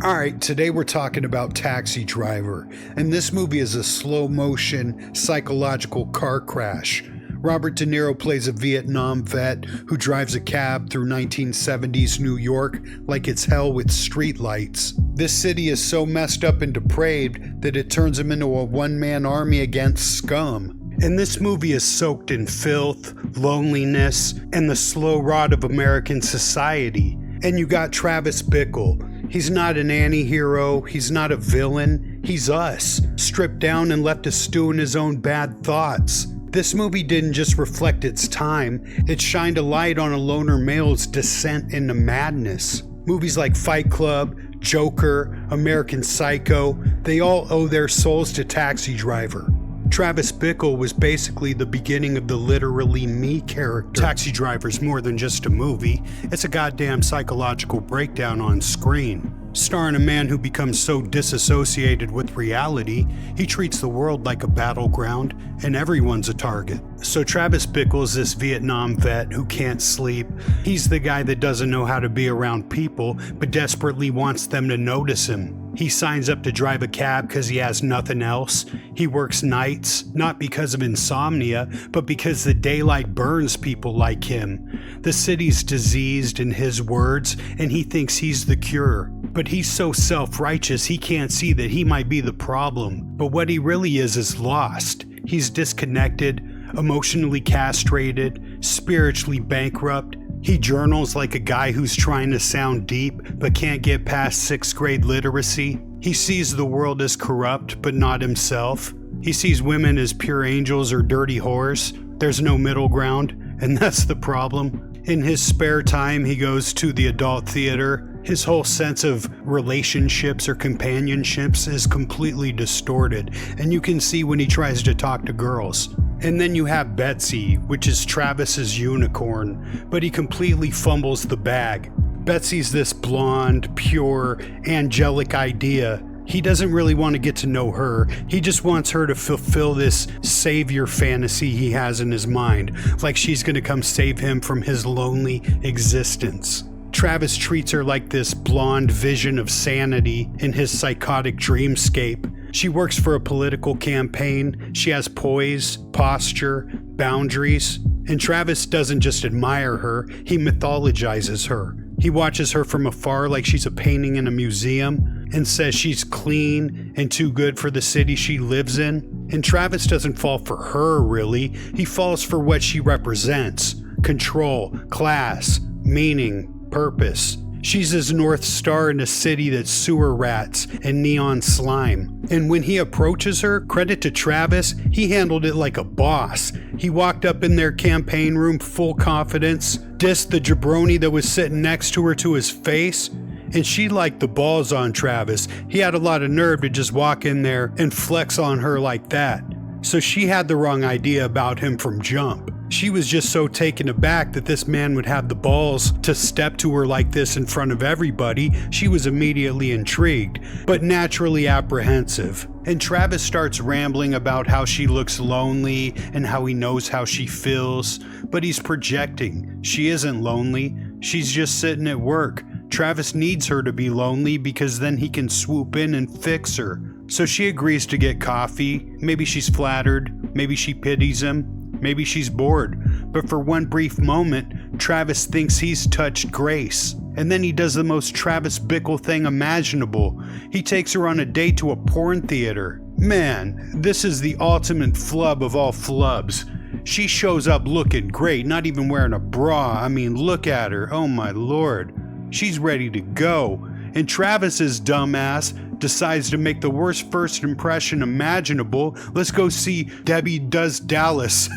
Alright, today we're talking about Taxi Driver, and this movie is a slow motion psychological car crash. Robert De Niro plays a Vietnam vet who drives a cab through 1970s New York like it's hell with streetlights. This city is so messed up and depraved that it turns him into a one-man army against scum. And this movie is soaked in filth, loneliness, and the slow rot of American society. And you got Travis Bickle. He's not an antihero, he's not a villain, he's us, stripped down and left to stew in his own bad thoughts. This movie didn't just reflect its time, it shined a light on a loner male's descent into madness. Movies like Fight Club, Joker, American Psycho, they all owe their souls to Taxi Driver. Travis Bickle was basically the beginning of the literally me character. Taxi Driver's more than just a movie, it's a goddamn psychological breakdown on screen. Starring a man who becomes so disassociated with reality, he treats the world like a battleground and everyone's a target. So Travis Bickle's this Vietnam vet who can't sleep. He's the guy that doesn't know how to be around people, but desperately wants them to notice him. He signs up to drive a cab because he has nothing else. He works nights, not because of insomnia, but because the daylight burns people like him. The city's diseased, in his words, and he thinks he's the cure. But he's so self-righteous he can't see that he might be the problem. But what he really is lost. He's disconnected, emotionally castrated, spiritually bankrupt. He journals like a guy who's trying to sound deep but can't get past 6th grade literacy. He sees the world as corrupt but not himself. He sees women as pure angels or dirty whores. There's no middle ground, and that's the problem. In his spare time, he goes to the adult theater. His whole sense of relationships or companionships is completely distorted, and you can see when he tries to talk to girls. And then you have Betsy, which is Travis's unicorn, but he completely fumbles the bag. Betsy's this blonde, pure, angelic idea. He doesn't really want to get to know her. He just wants her to fulfill this savior fantasy he has in his mind, like she's going to come save him from his lonely existence. Travis treats her like this blonde vision of sanity in his psychotic dreamscape. She works for a political campaign. She has poise, posture, boundaries. And Travis doesn't just admire her, he mythologizes her. He watches her from afar like she's a painting in a museum and says she's clean and too good for the city she lives in. And Travis doesn't fall for her, really. He falls for what she represents: control, class, meaning, purpose. She's his North Star in a city that's sewer rats and neon slime. And when he approaches her, credit to Travis, he handled it like a boss. He walked up in their campaign room full confidence, dissed the jabroni that was sitting next to her to his face, and she liked the balls on Travis. He had a lot of nerve to just walk in there and flex on her like that. So she had the wrong idea about him from jump. She was just so taken aback that this man would have the balls to step to her like this in front of everybody. She was immediately intrigued, but naturally apprehensive. And Travis starts rambling about how she looks lonely and how he knows how she feels, but he's projecting. She isn't lonely. She's just sitting at work. Travis needs her to be lonely because then he can swoop in and fix her. So she agrees to get coffee. Maybe she's flattered. Maybe she pities him. Maybe she's bored, but for one brief moment, Travis thinks he's touched Grace. And then he does the most Travis Bickle thing imaginable. He takes her on a date to a porn theater. Man, this is the ultimate flub of all flubs. She shows up looking great, not even wearing a bra. I mean, look at her. Oh my lord. She's ready to go. And Travis's dumbass decides to make the worst first impression imaginable. Let's go see Debbie Does Dallas.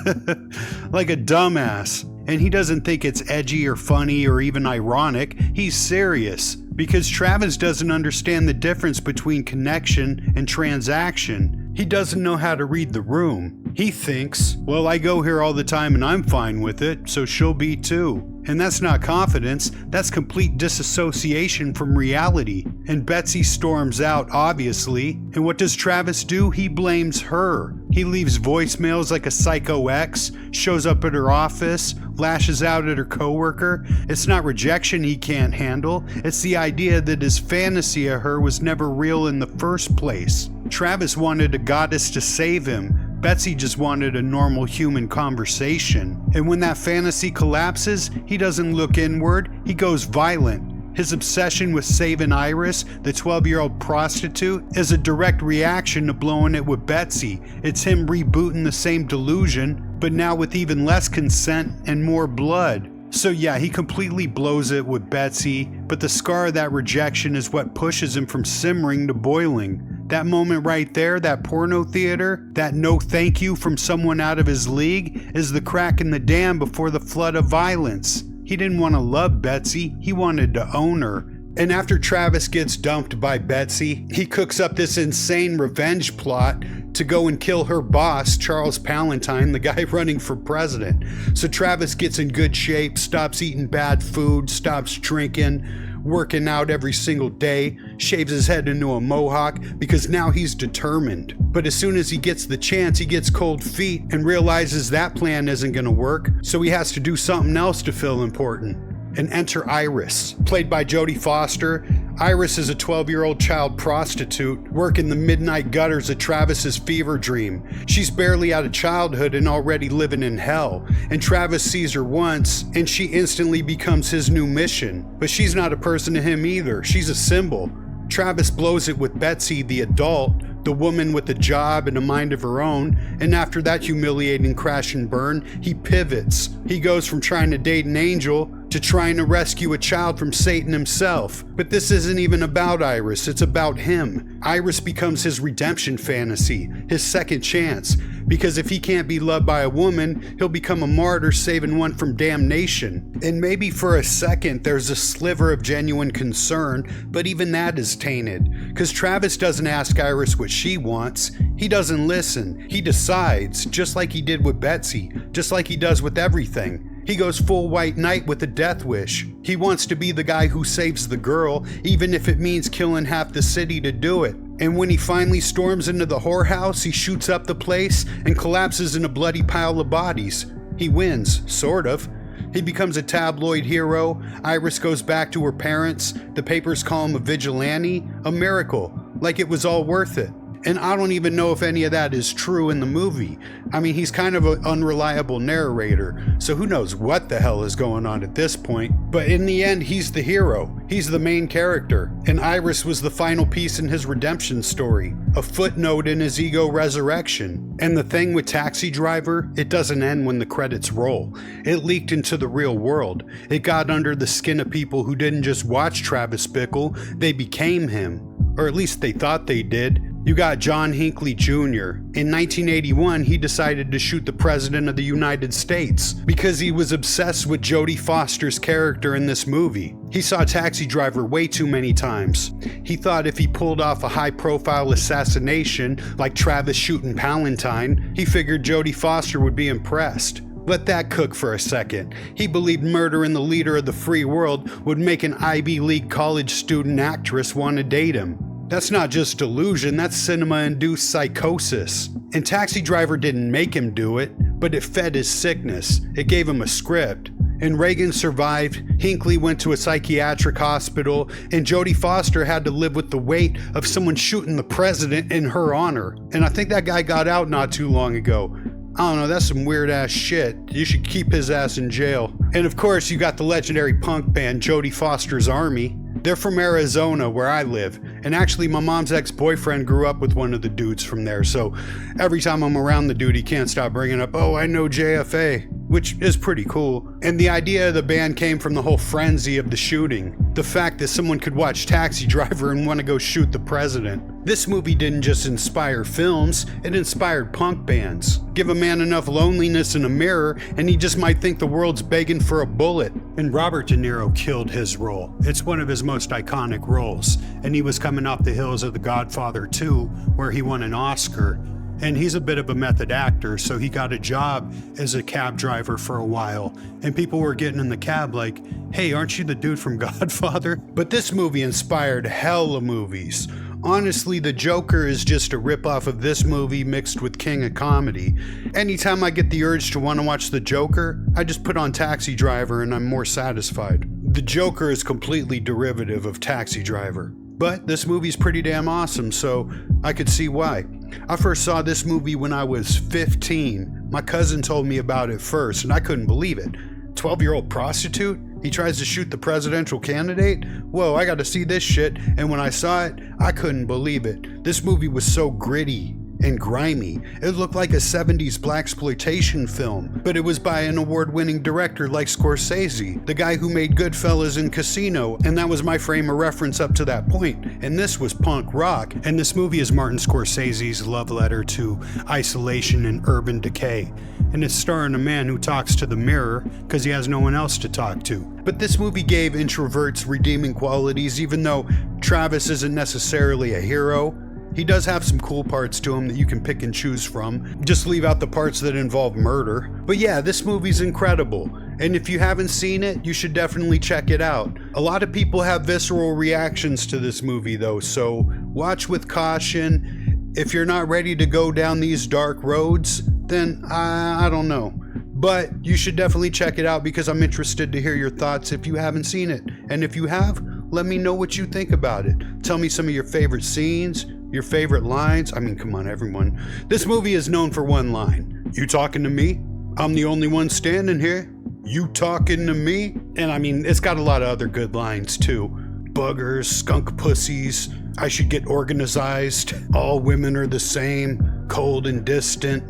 Like a dumbass. And he doesn't think it's edgy or funny or even ironic. He's serious. Because Travis doesn't understand the difference between connection and transaction. He doesn't know how to read the room. He thinks, well, I go here all the time and I'm fine with it, so she'll be too. And that's not confidence, that's complete disassociation from reality. And Betsy storms out, obviously. And what does Travis do? He blames her. He leaves voicemails like a psycho ex, shows up at her office, lashes out at her coworker. It's not rejection he can't handle, it's the idea that his fantasy of her was never real in the first place. Travis wanted a goddess to save him. Betsy just wanted a normal human conversation. And when that fantasy collapses, he doesn't look inward, he goes violent. His obsession with saving Iris, the 12-year-old prostitute, is a direct reaction to blowing it with Betsy. It's him rebooting the same delusion, but now with even less consent and more blood. So yeah, he completely blows it with Betsy, but the scar of that rejection is what pushes him from simmering to boiling. That moment right there, that porno theater, that no thank you from someone out of his league, is the crack in the dam before the flood of violence. He didn't want to love Betsy, he wanted to own her. And after Travis gets dumped by Betsy, he cooks up this insane revenge plot to go and kill her boss, Charles Palantine, the guy running for president. So Travis gets in good shape, stops eating bad food, stops drinking, working out every single day, shaves his head into a mohawk because now he's determined. But as soon as he gets the chance, he gets cold feet and realizes that plan isn't going to work, so he has to do something else to feel important. And enter Iris, played by Jodie Foster. Iris is a 12-year-old child prostitute working the midnight gutters of Travis's fever dream. She's barely out of childhood and already living in hell. And Travis sees her once, and she instantly becomes his new mission. But she's not a person to him either. She's a symbol. Travis blows it with Betsy, the adult, the woman with a job and a mind of her own, and after that humiliating crash and burn, he pivots. He goes from trying to date an angel to trying to rescue a child from Satan himself. But this isn't even about Iris, it's about him. Iris becomes his redemption fantasy, his second chance, because if he can't be loved by a woman, he'll become a martyr saving one from damnation. And maybe for a second there's a sliver of genuine concern, but even that is tainted, because Travis doesn't ask Iris what she wants, he doesn't listen, he decides, just like he did with Betsy, just like he does with everything. He goes full white knight with a death wish. He wants to be the guy who saves the girl, even if it means killing half the city to do it. And when he finally storms into the whorehouse, he shoots up the place and collapses in a bloody pile of bodies. He wins, sort of. He becomes a tabloid hero. Iris goes back to her parents. The papers call him a vigilante, a miracle, like it was all worth it. And I don't even know if any of that is true in the movie. I mean, he's kind of an unreliable narrator, so who knows what the hell is going on at this point. But in the end, he's the hero. He's the main character. And Iris was the final piece in his redemption story, a footnote in his ego resurrection. And the thing with Taxi Driver, it doesn't end when the credits roll. It leaked into the real world. It got under the skin of people who didn't just watch Travis Bickle, they became him. Or at least they thought they did. You got John Hinckley Jr. In 1981, he decided to shoot the President of the United States because he was obsessed with Jodie Foster's character in this movie. He saw Taxi Driver way too many times. He thought if he pulled off a high-profile assassination like Travis shooting Palantine, he figured Jodie Foster would be impressed. Let that cook for a second. He believed murdering the leader of the free world would make an Ivy League college student actress want to date him. That's not just delusion, that's cinema-induced psychosis. And Taxi Driver didn't make him do it, but it fed his sickness. It gave him a script. And Reagan survived, Hinckley went to a psychiatric hospital, and Jodie Foster had to live with the weight of someone shooting the president in her honor. And I think that guy got out not too long ago. I don't know, that's some weird ass shit. You should keep his ass in jail. And of course, you got the legendary punk band Jodie Foster's Army. They're from Arizona, where I live, and actually my mom's ex-boyfriend grew up with one of the dudes from there, so every time I'm around the dude, he can't stop bringing up, oh, I know JFA. which is pretty cool. And the idea of the band came from the whole frenzy of the shooting. The fact that someone could watch Taxi Driver and want to go shoot the president. This movie didn't just inspire films, it inspired punk bands. Give a man enough loneliness in a mirror and he just might think the world's begging for a bullet. And Robert De Niro killed his role. It's one of his most iconic roles. And he was coming off the heels of The Godfather 2, where he won an Oscar. And he's a bit of a method actor, so he got a job as a cab driver for a while. And people were getting in the cab like, hey, aren't you the dude from Godfather? But this movie inspired hella movies. Honestly, The Joker is just a ripoff of this movie mixed with King of Comedy. Anytime I get the urge to want to watch The Joker, I just put on Taxi Driver and I'm more satisfied. The Joker is completely derivative of Taxi Driver. But this movie's pretty damn awesome, so I could see why. I first saw this movie when I was 15. My cousin told me about it first, and I couldn't believe it. 12-year-old prostitute? He tries to shoot the presidential candidate? Whoa, I gotta see this shit. And when I saw it, I couldn't believe it. This movie was so gritty and grimy. It looked like a 70s blaxploitation film, but it was by an award-winning director like Scorsese, the guy who made Goodfellas and Casino, and that was my frame of reference up to that point. And this was punk rock, and this movie is Martin Scorsese's love letter to isolation and urban decay. And it's starring a man who talks to the mirror because he has no one else to talk to. But this movie gave introverts redeeming qualities, even though Travis isn't necessarily a hero. He does have some cool parts to him that you can pick and choose from. Just leave out the parts that involve murder. But yeah, this movie's incredible. And if you haven't seen it, you should definitely check it out. A lot of people have visceral reactions to this movie though, so watch with caution. If you're not ready to go down these dark roads, then I don't know. But you should definitely check it out because I'm interested to hear your thoughts if you haven't seen it. And if you have, let me know what you think about it. Tell me some of your favorite scenes, your favorite lines. I mean, come on, everyone. This movie is known for one line. You talking to me? I'm the only one standing here. You talking to me? And I mean, it's got a lot of other good lines too. Buggers, skunk pussies, I should get organized. All women are the same, cold and distant.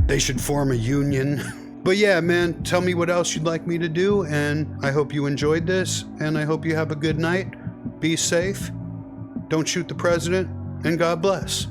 They should form a union. But yeah, man, tell me what else you'd like me to do, and I hope you enjoyed this, and I hope you have a good night. Be safe. Don't shoot the president. And God bless.